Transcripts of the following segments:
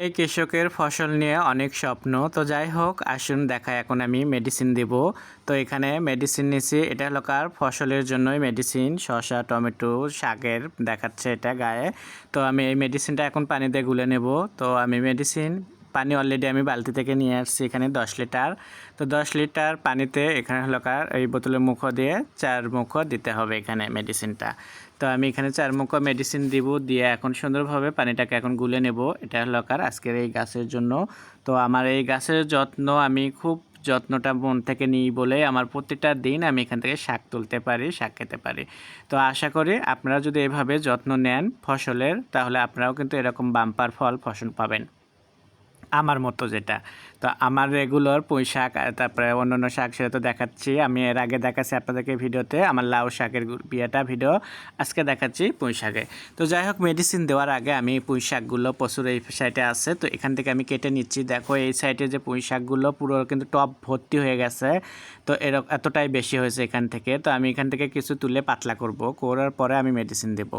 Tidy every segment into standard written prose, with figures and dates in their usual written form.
এই কৃষকের ফসল নিয়ে অনেক স্বপ্ন। তো যাই হোক, আসুন দেখাই এখন আমি মেডিসিন দিব। তো এখানে মেডিসিন নিছি, এটা হলো কার ফসলের জন্যই মেডিসিন, শসা, টমেটো, শাকের দেখাচ্ছে এটা গায়ে। তো আমি এই মেডিসিনটা এখন পানি দিয়ে গুলে নেব। তো আমি পানি অলরেডি আমি বালতি থেকে নিয়ে আসছি এখানে 10 লিটার। তো 10 লিটার পানিতে এখানে হলো কার এই বোতলের মুখো দিয়ে 4 মুখো দিতে হবে এখানে মেডিসিনটা। তো আমি এখানে 4 মুখো মেডিসিন দিব, দিয়ে এখন সুন্দরভাবে পানিটাকে এখন গুলে নেব। এটা হলো কার আজকের এই গাছের জন্য। তো আমার এই গাছের যত্ন আমি খুব যত্নটা মন থেকে নিই বলে আমার প্রতিটা দিন আমি এখান থেকে শাক তুলতে পারি, শাক খেতে পারি। তো আশা করি আপনারা যদি এভাবে যত্ন নেন ফসলের, তাহলে আপনারাও কিন্তু এরকম বাম্পার ফসল পাবেন আমার মতো যেটা। তো আমার রেগুলার পুঁই শাক তারপরে অন্যান্য শাক সেটা তো দেখাচ্ছি, আমি এর আগে দেখাচ্ছি আপনাদেরকে ভিডিওতে আমার লাউ শাকের বিয়েটা ভিডিও, আজকে দেখাচ্ছি পুঁই শাকে। তো যাই হোক, মেডিসিন দেওয়ার আগে আমি পুঁই শাকগুলো প্রচুর এই সাইডে আছে, তো এখান থেকে আমি কেটে নিচ্ছি। দেখো এই সাইডে যে পুঁই শাকগুলো পুরো কিন্তু টপ ভর্তি হয়ে গেছে। তো এতটাই বেশি হয়েছে এখান থেকে। তো আমি এখান থেকে কিছু তুলে পাতলা করার পরে আমি মেডিসিন দেব।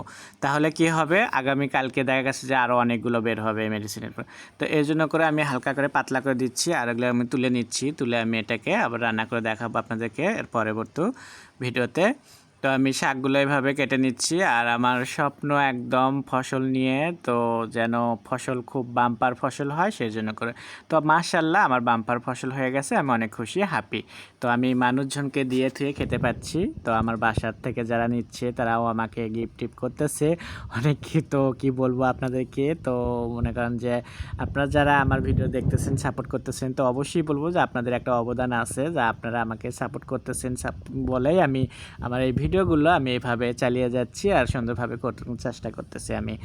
তাহলে কি হবে, আগামীকালকে দেখা গেছে যে আরও অনেকগুলো বের হবে মেডিসিনের পর। তো এই জন্য করে আমি হালকা করে পাতলা করে দিচ্ছি, আর এগুলো আমি তুলে নিচ্ছি। তুলে আমি এটাকে আবার রান্না করে দেখাবো আপনাদেরকে এর পরবর্তী ভিডিওতে। তো আমি শাকগুলো এভাবে কেটে নিচ্ছি, আর আমার স্বপ্ন একদম ফসল নিয়ে, তো যেন ফসল খুব বাম্পার ফসল হয় সেই জন্য করে। তো মাশাআল্লাহ আমার বাম্পার ফসল হয়ে গেছে, আমি অনেক খুশি, হ্যাপি। তো আমি মানুষজনকে দিয়ে থুয়ে খেতে পাচ্ছি। তো আমার বাসার থেকে যারা নিচ্ছে তারাও আমাকে গিফট টিপ করতেছে অনেক। তো কি বলবো আপনাদেরকে, তো মনে করেন যে আপনারা যারা আমার ভিডিও দেখতেছেন, সাপোর্ট করতেছেন, তো অবশ্যই বলবো যে আপনাদের একটা অবদান আছে, যা আপনারা আমাকে সাপোর্ট করতেছেন বলেই আমি আমার এই ভিডিওগুলো আমি এভাবে চালিয়ে যাচ্ছি আর সুন্দরভাবে চেষ্টা করতেছি আমি।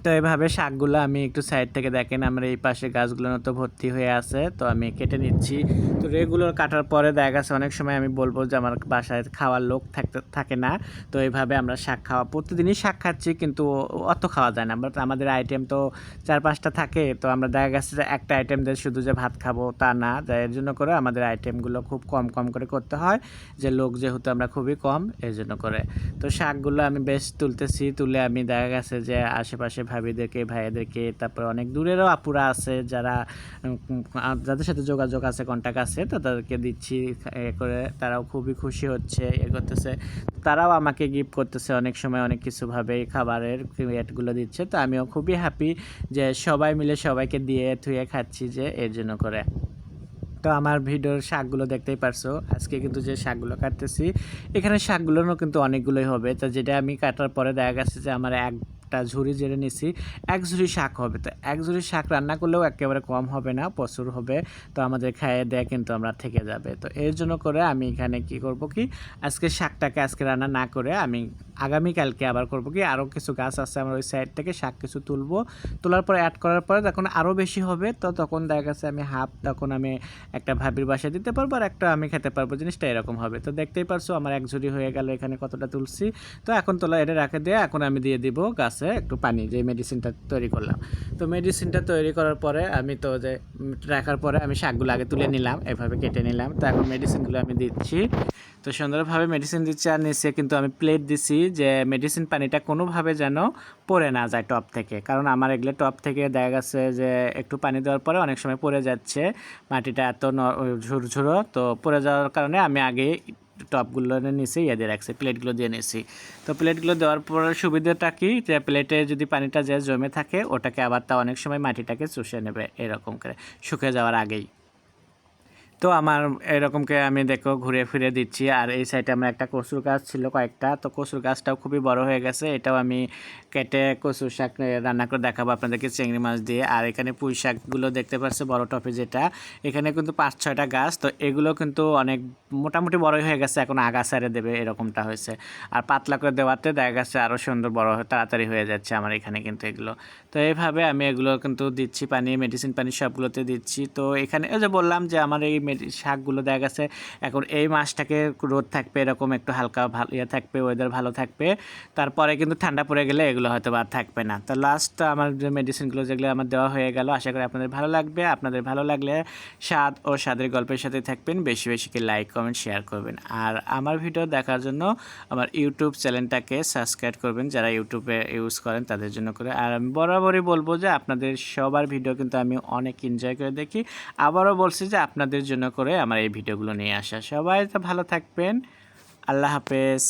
তো এভাবে শাকগুলো আমি একটু সাইড থেকে দেখেন, আমার এই পাশে গাছগুলো তো ভর্তি হয়ে আছে, তো আমি কেটে নিচ্ছি। তো রেগুলার কাটার পরে দেখা গেছে অনেক সময় আমি বলবো যে আমার বাসায় খাওয়ার লোক থাকে না। তো এইভাবে আমরা শাক প্রতিদিনই শাক খাচ্ছি, কিন্তু অত খাওয়া যায় না। বাট আমাদের আইটেম তো 4-5টা থাকে, তো আমরা দেখা গেছে যে একটা আইটেম দিয়ে শুধু যে ভাত খাবো তা না, এর জন্য করে আমাদের আইটেমগুলো খুব কম কম করে করতে হয়, যে লোক যেহেতু আমরা খুবই কম এই জন্য করে। তো শাকগুলো আমি বেশ তুলতেছি, তুলে আমি দেখা গেছে যে আশেপাশে ভাবিদেরকে, ভাইয়াদেরকে, তারপর অনেক দূরেরও আপুরা আছে যারা যাদের সাথে যোগাযোগ আছে, কন্ট্যাক্ট আছে, তো তাদেরকে দিচ্ছি। করে তারাও খুবই খুশি হচ্ছে, করতেছে। তারাও আমাকে গিফট করতেছে অনেক সময় অনেক কিছুভাবে খাবারের ক্রিয়েটগুলো দিচ্ছে। তো আমিও খুবই হ্যাপি যে সবাই মিলে সবাইকে দিয়ে থুয়ে খাচ্ছি, যে এর জন্য করে। তো আমার ভিডিওর শাকগুলো দেখতেই পারছো, আজকে কিন্তু যে শাকগুলো কাটতেছি, এখানে শাকগুলোরও কিন্তু অনেকগুলোই হবে। তো যেটা আমি কাটার পরে দেখা গেছে যে আমার একটা ঝুড়ি জেরে নিছি, এক ঝুড়ি শাক হবে। তো এক ঝুড়ি শাক রান্না করলেও একেবারে কম হবে না, প্রচুর হবে। তো আমাদের খাইয়ে দেয়া কিন্তু আমরা থেকে যাবে। তো এর জন্য করে আমি এখানে কি করব কি, আজকে শাকটাকে আজকে রান্না না করে আমি আগামীকালকে আবার করব কি, আরও কিছু গাছ আছে আমার ওই সাইড থেকে শাক কিছু তুলবো। তোলার পরে অ্যাড করার পরে তখন আরও বেশি হবে। তো তখন দেখা গেছে আমি তখন আমি একটা ভাবির বাসায় দিতে পারবো, আর একটা আমি খেতে পারবো, জিনিসটা এরকম হবে। তো দেখতেই পারছো আমার এক ঝুড়ি হয়ে গেল, এখানে কতটা তুলছি। তো এখন তোলা এটা রাখে দিয়ে এখন আমি দিয়ে দিব গাছে একটু পানি, যে মেডিসিনটা তৈরি করলাম। তো মেডিসিনটা তৈরি করার পরে আমি তো যে রাখার পরে আমি শাকগুলো আগে তুলে নিলাম, এভাবে কেটে নিলাম। তো এখন মেডিসিনগুলো আমি দিচ্ছি। তো সুন্দরভাবে মেডিসিন দিচ্ছি, আর নিচে কিন্তু আমি প্লেট দিছি, যে মেডিসিন পানিটা কোনোভাবে যেন পড়ে না যায় টপ থেকে। কারণ আমার এগুলো টপ থেকে দেখা গেছে যে একটু পানি দেওয়ার পরে অনেক সময় পড়ে যাচ্ছে, মাটিটা এত ঝুরঝুরো, তো পড়ে যাওয়ার কারণে আমি আগে টপগুলো নিচে দিয়ে রাখছি, প্লেটগুলো দিয়ে নিয়েছি। তো প্লেটগুলো দেওয়ার পর সুবিধাটা কি, যে প্লেটে যদি পানিটা যে জমে থাকে ওটাকে আবার তা অনেক সময় মাটিটাকে চুষে নেবে এরকম করে শুকিয়ে যাওয়ার আগেই। তো আমার এরকমকে আমি দেখো ঘুরে ফিরে দিচ্ছি। আর এই সাইডে আমার একটা কচুর গাছ ছিল কয়েকটা, তো কচুর গাছটাও খুবই বড় হয়ে গেছে, এটাও আমি কেটে কচুর শাক রান্না করে দেখাবো আপনাদেরকে চিংড়ি মাছ দিয়ে। আর এখানে পুঁই শাকগুলো দেখতে পাচ্ছি বড় টপে যেটা, এখানে কিন্তু 5-6টা গাছ, তো এগুলো কিন্তু অনেক মোটামুটি বড়ই হয়ে গেছে, এখন আগাছারে দেবে এরকমটা হয়েছে। আর পাতলা করে দেওয়াতে দেখা গেছে আরও সুন্দর বড় তাড়াতাড়ি হয়ে যাচ্ছে আমার এখানে কিন্তু এগুলো। তো এইভাবে আমি এগুলো কিন্তু দিচ্ছি পানি, মেডিসিন পানি সবগুলোতে দিচ্ছি। তো এখানে ওই যে বললাম যে আমার এই শাকগুলো দেখা গেছে এখন এই মাসটাকে রোদ থাকবে, এরকম একটু হালকা ভালো থাকবে, ওয়েদার ভালো থাকবে, তারপরে কিন্তু ঠান্ডা পড়ে গেলে এগুলো হয়তো আর থাকবে না। তো লাস্ট আমার যে মেডিসিনগুলো যেগুলো আমার দেওয়া হয়ে গেল, আশা করি আপনাদের ভালো লাগবে। আপনাদের ভালো লাগলে স্বাদ ও স্বাদের গল্পের সাথে থাকবেন, বেশি বেশি করে লাইক কমেন্ট শেয়ার করবেন। আর আমার ভিডিও দেখার জন্য আমার ইউটিউব চ্যানেলটাকে সাবস্ক্রাইব করবেন, যারা ইউটিউবে ইউজ করেন তাদের জন্য করে। আর আমি বরাবরই বলবো যে আপনাদের সবার ভিডিও কিন্তু আমি অনেক এনজয় করে দেখি। আবারও বলছি যে আপনাদের জন্য করে আমার এই ভিডিওগুলো নিয়ে আসা। সবাই তো ভালো থাকবেন, আল্লাহ হাফেজ।